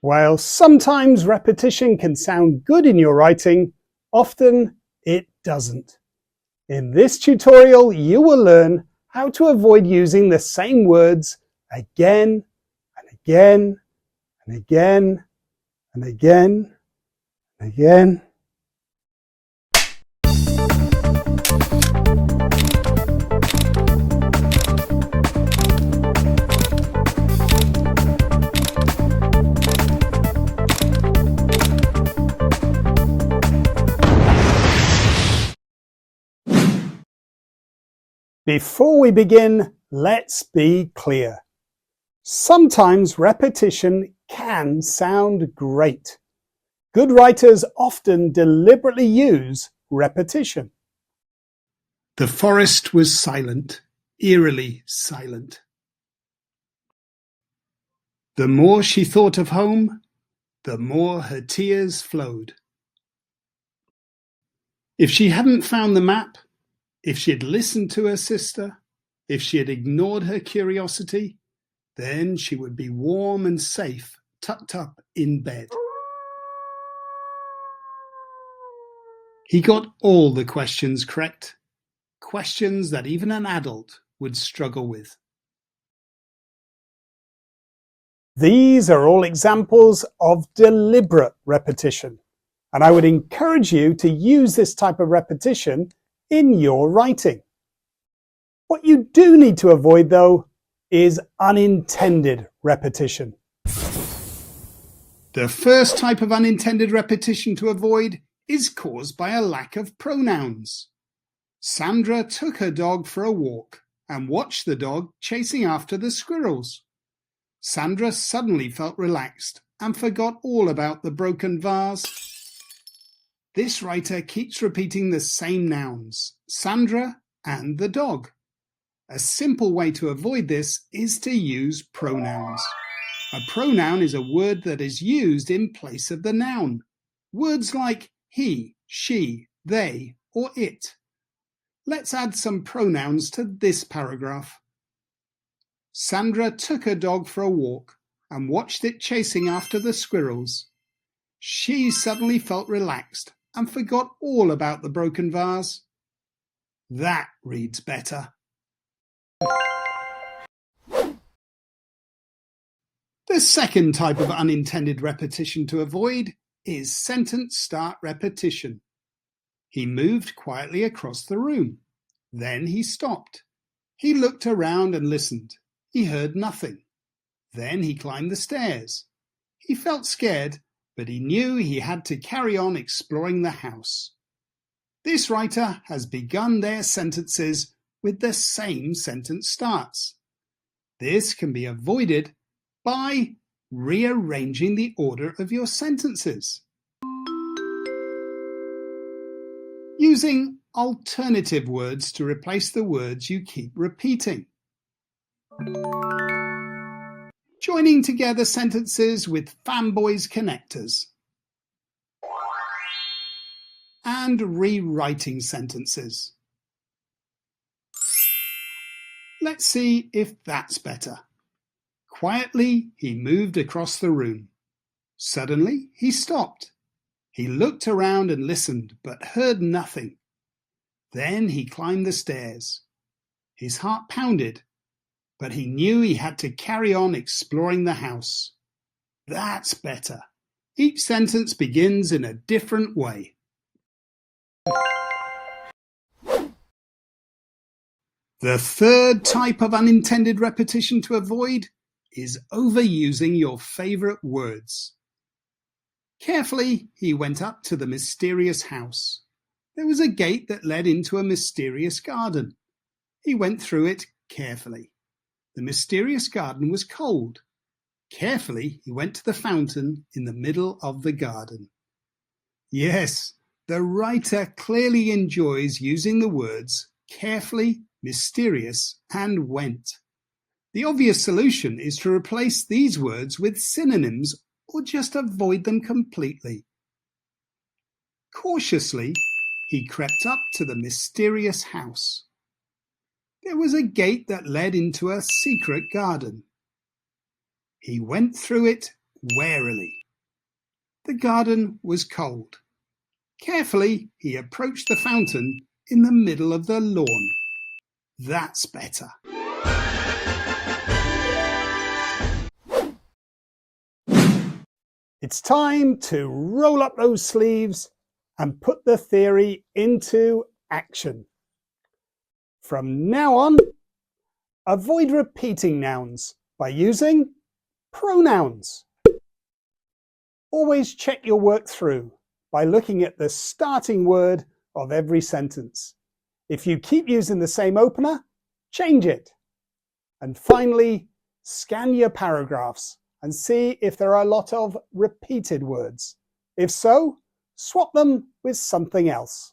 While sometimes repetition can sound good in your writing, often it doesn't. In this tutorial, you will learn how to avoid using the same words again and again and again and again and again. Before we begin, let's be clear. Sometimes repetition can sound great. Good writers often deliberately use repetition. The forest was silent, eerily silent. The more she thought of home, the more her tears flowed. If she hadn't found the map, if she had listened to her sister, if she had ignored her curiosity, then she would be warm and safe, tucked up in bed. He got all the questions correct, questions that even an adult would struggle with. These are all examples of deliberate repetition, and I would encourage you to use this type of repetition in your writing. What you do need to avoid, though, is unintended repetition. The first type of unintended repetition to avoid is caused by a lack of pronouns. Sandra took her dog for a walk and watched the dog chasing after the squirrels. Sandra suddenly felt relaxed and forgot all about the broken vase. This writer keeps repeating the same nouns, Sandra and the dog. A simple way to avoid this is to use pronouns. A pronoun is a word that is used in place of the noun. Words like he, she, they, or it. Let's add some pronouns to this paragraph. Sandra took her dog for a walk and watched it chasing after the squirrels. She suddenly felt relaxed and forgot all about the broken vase. That reads better. The second type of unintended repetition to avoid is sentence start repetition. He moved quietly across the room. Then he stopped. He looked around and listened. He heard nothing. Then he climbed the stairs. He felt scared, but he knew he had to carry on exploring the house. This writer has begun their sentences with the same sentence starts. This can be avoided by rearranging the order of your sentences. Using alternative words to replace the words you keep repeating. Joining together sentences with fanboys connectors. And rewriting sentences. Let's see if that's better. Quietly, he moved across the room. Suddenly, he stopped. He looked around and listened, but heard nothing. Then he climbed the stairs. His heart pounded, but he knew he had to carry on exploring the house. That's better. Each sentence begins in a different way. The third type of unintended repetition to avoid is overusing your favorite words. Carefully, he went up to the mysterious house. There was a gate that led into a mysterious garden. He went through it carefully. The mysterious garden was cold. Carefully, he went to the fountain in the middle of the garden. Yes, the writer clearly enjoys using the words carefully, mysterious, and went. The obvious solution is to replace these words with synonyms or just avoid them completely. Cautiously, he crept up to the mysterious house. There was a gate that led into a secret garden. He went through it warily. The garden was cold. Carefully, he approached the fountain in the middle of the lawn. That's better. It's time to roll up those sleeves and put the theory into action. From now on, avoid repeating nouns by using pronouns. Always check your work through by looking at the starting word of every sentence. If you keep using the same opener, change it. And finally, scan your paragraphs and see if there are a lot of repeated words. If so, swap them with something else.